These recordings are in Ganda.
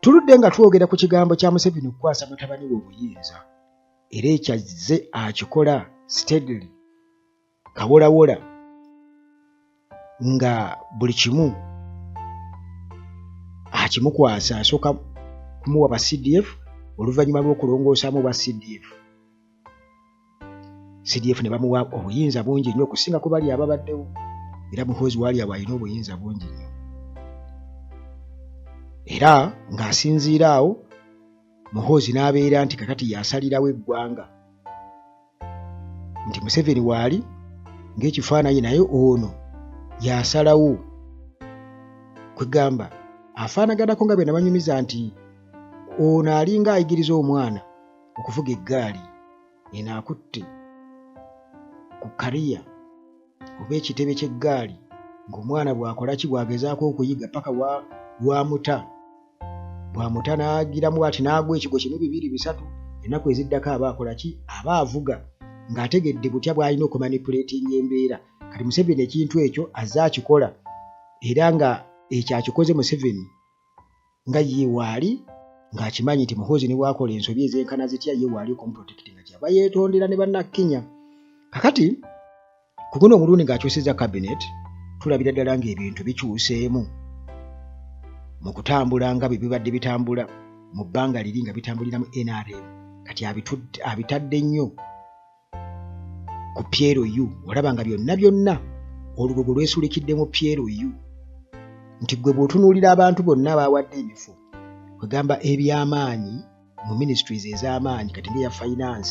Tuludde nga twogera ku kigambo kya Museveni okukwasa mutabani we obuyinza era ekyazze akikola steadily kawolawola nga buli kimu akimukwasa asooka kumuwa ba CDF oluvannyuma lw'okulongoosaamu ba CDF ne bamuwa obuyinza bungi nnyo okusinga ku bali ababaddewo era Muhoozi waali awo alina obuyinza bungi nnyo era ng'asinziira awo Muhoozi n'abeera nti kakati yasalirawo eggwanga nti Museveni waali ng'ekifaananyi naye ono yasalawo kwegamba afaanaganako nga bwe nabanyumiza nti ono alinga ayigiriza omwana okuvuga eggaali eno akutte ku kariya oba ekitebe ky'eggaali ng'omwana bw'akola ki bw'agezaako okuyiga paka bwamuta n'agiramu ati n'agwa ekigo kimu bibiri bisatu ennaku eziddako aba akola ki aba avuga ng'ategedde butya bw'alina okumanipuleetinga embeera kati Museveni ekintu ekyo azze akikola era nga ekyo akikoze Museveni nga ye waali ng'akimanyi nti Muhoozi ne bw'akola ensobi ez'enkana zitya ye waali okumuprotectinga kyaba yeetondera ne bannakenya kakati ku guno omulundi ng'akyusizza cabinet tulabira ddala ng'ebintu bikyuseemu mu kutambula nga bwe bibadde bitambula mu bbanga liri nga bitambulira mu NRM kati abitadde nnyo ku PLU olaba nga byonna olugogo lwesulikidde mu PLU nti gwe bw'otunuulira abantu bonna abawadde emifo kwegamba ebyamaanyi mu ministries ez'amaanyi kati ng'eya finance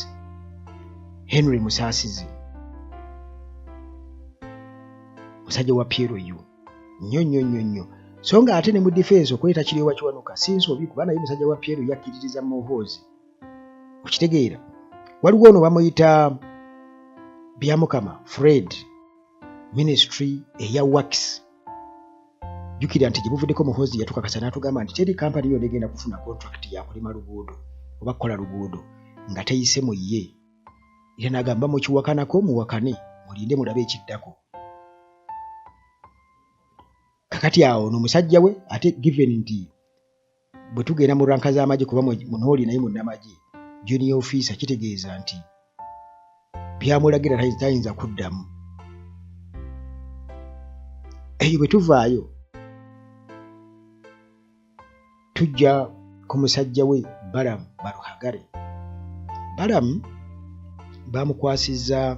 Henry Musaasizi musajja wa PLU nnyo so nga ate ne mu defense okweta Kiryowa Kiwanuka sinsobi kuba naye musajja wa PLU yakkiririza Muhoozi okitegeera waliwo ono bamuyita Byamukama Fred ministry eya works jukira nti gibuvuddeko Muhoozi yatukakasa n'atugamba nti teri kampani yonna egenda kufuna contract ya kulima luguudo oba kukola luguudo nga teyise mu ye era n'agamba mukiwakanako muwakane mulinde mulabe ekiddako kakati awo n'omusajja we ate given nti bwe tugenda mu ranka z'amagye kuba munooli naye munnamagye junior officer kitegeeza nti byamulagira tayinza kuddamu eyo bwe tuvaayo tujja ku musajja we Balaam Baruhagare Balaam bamukwasizza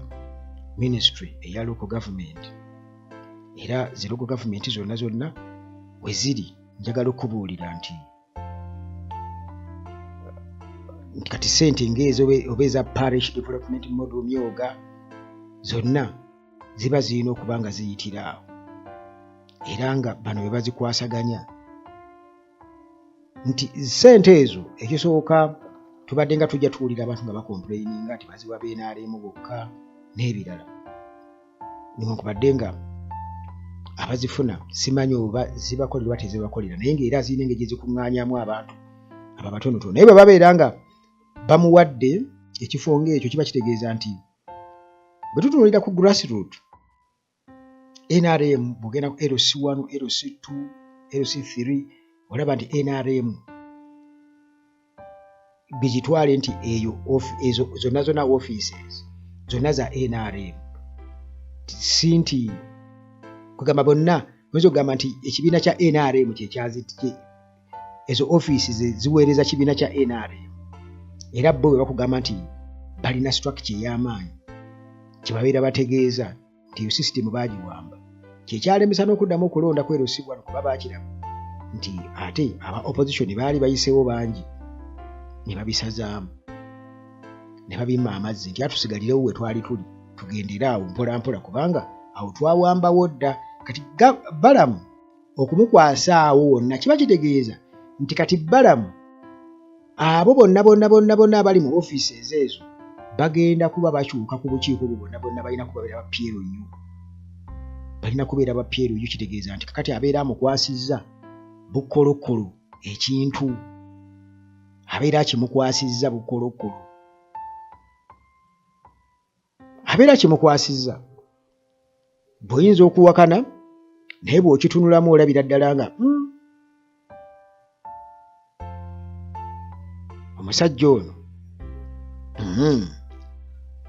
ministry eya local government era zi local government zonna we ziri njagala okubuulira nti kati ssente ng'ezo oba eza parish development model myoga zonna ziba zirina okuba nga ziyitira awo era nga bano bwe bazikwasaganya nti ssente ezo ekisooka tubadde nga tujja tuwulira abantu nga bakomplaininga nti baziwa BNRM bokka n'ebirala newankubadde nga abazifuna simanyi oba zibakolera tezibakolera naye ng'era zirina engeri zikuŋŋaanyaamu abantu abo batonotono naye bwe babeera nga bamuwadde ekifo ng'ekyo kiba kitegeeza nti bwe tutunuulira ku grassroot NRM bw'ogenda ku LC1 LC2 LC3 olaba nti NRM bigitwale nti ezo zonna offices zonna za NRM si nti kugamba bonna oyinza okugamba nti ekibiina kya NRM kyekyazitye ezo offices ziweereza kibiina kya NRM era bo bwe bakugamba nti balina structure ey'amaanyi kyebabeera bategeeza nti yo system baagiwamba kyekyalemesa n'okuddamu okulonda ku LC1 kuba baakiraba nti ate aba opposition baali bayiseewo bangi ne babisazaamu ne babimma amazzi nti atusigalirewo we twali tuli tugendera awo mpola mpola kubanga awo twawambawo dda kati Balaam okumukwasa awo wonna kiba kitegeeza nti kati Balaam abo bonna abali mu offices ezo bagenda kuba bakyuka ku bukiiko bonna balina kubeera ba PLU balina kubeera ba PLU kitegeeza nti kakati abeera amukwasizza bukolokolo ekintu abeera kimukwasizza bukolokolo abeera kimukwasizza bw'oyinza okuwakana naye bw'okitunulamu olabira ddala nga omusajja ono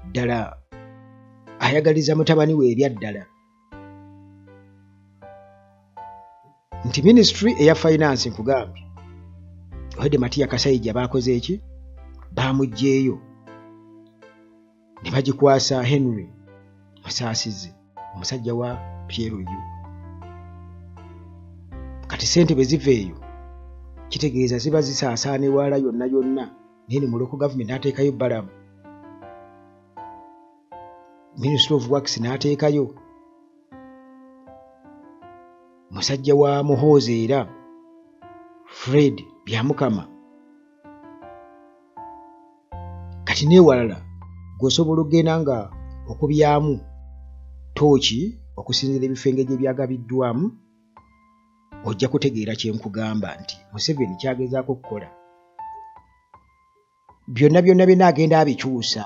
ddala ayagaliza mutabani we ebyaddala nti ministry eya finance nkugambye Ode Matiya Kasaija bakoze eki bamugjeeyo ne bagikwasa Henry Musaasizi omusajja wa Pierre-Louis kati sente beziveeyo kitegeeza ziba zisaasaana ewala yonna yonna naye mu local government n'ateekayo balamu Ministry of Works n'ateekayo musajja wa Muhoozi era Fred Byamukama kati neewalala gwosobola okugenda nga okubyamu tooki okusinziira ebifenge gye byagabiddwamu ojja kutegeera kye nkugamba nti Museveni kyagezaako okukola byonna byonna agenda abikyusa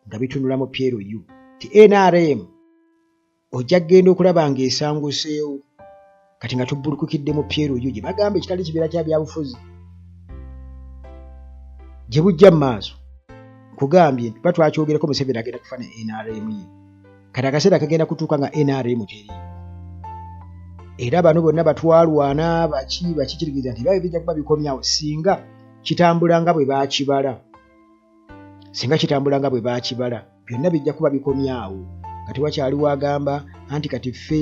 nga bitunula mu Pierre-Louis ti NRM ojja kugenda okulaba ng'esanguseewo kati nga tubbulukukidde mu Pierre-Louis gye bagamba ekitali kibeera kya byabufuzi gye bujja mu maaso kugambye tuba twakyogerako Museveni agenda kufuna NRM ye kati akaseera kagenda kutuuka nga NRM teri era bano bonna batwalwana baki kitegeeza nti babe bijja kuba bikomyawo singa kitambula nga bwe baakibala byonna bijja kuba bikomyawo nga tewakyaliwo agamba anti kati ffe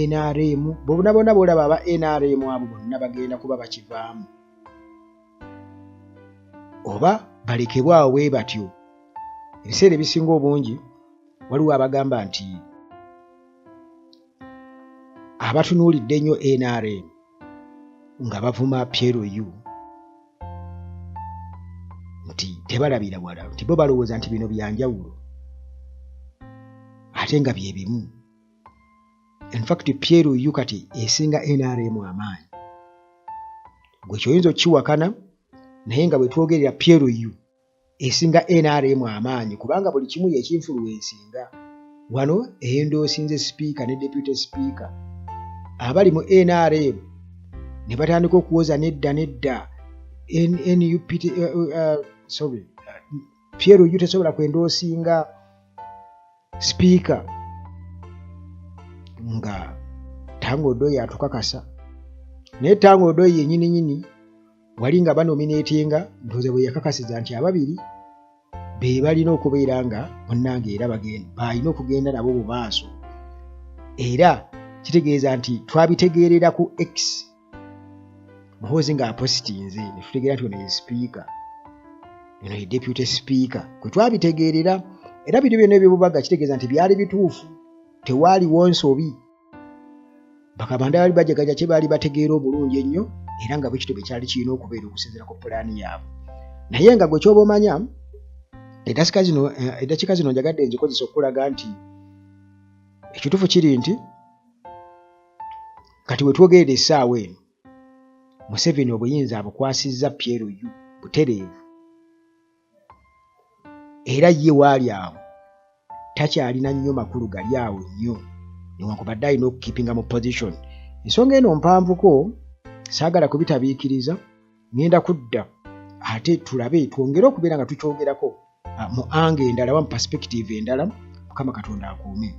NRM bonna bolaba aba NRM abo bonna bagenda kuba bakivaamu oba balekebwawo bwe batyo ebiseera ebisinga obungi waliwo abagamba nti abatunuulidde ennyo NRM nga bavuma Pierre-Louis nti tebalabira wala nti bo balowooza nti bino byanjawulo ate nga bye bimu in fact Pierre-Louis kati esinga NRM amaanyi gwe kyoyinza okukiwakana naye nga bwe twogerera Pierre-Louis esinga NRM amaanyi kubanga buli kimu yekinfuluwensinga wano eyendoosinze speaker ne deputy speaker abali mu NRM ne batandika okuwoza nedda Pierre-Louis tesobola kwendoosinga speaker nga Tango Odoyi atukakasa naye Tango Odoyi yennyini wali nga banominatinga ndowooza bwe yakakasiza nti ababiri be balina okubeera nga bonnange era balina okugenda nabo mu maaso era kitegeeza nti twabitegeerera ku X Muhoozi nga apositinze ne tutegeera nti ono ye speaker ono ye deputy speaker kwe twabitegeerera era bino byonna ebyobubaga kitegeeza nti byali bituufu tewaaliwo nsobi bakabanda bali bajagaja kye baali bategeera obulungi ennyo era nga bwe kityo kyali kirina okubeera okusinziira ku pulaani yaabwe naye nga gwe kyoba omanya eddakiika zino njagadde nzikozesa okulaga nti ekituufu kiri nti kati we twogerera essaawa eno Museveni obuyinza abukwasizza Pierre-Louis butereevu era ye waali awo takyalina nnyo makulu gali awo nnyo newankubadde alina okukipinga mu position ensonga eno mpanvuko saagala kubitabiikiriza ngenda kudda ate tulabe twongere okubeera nga tukyogerako mu ange endala wa mu perspective endala Mukama Katonda akuume.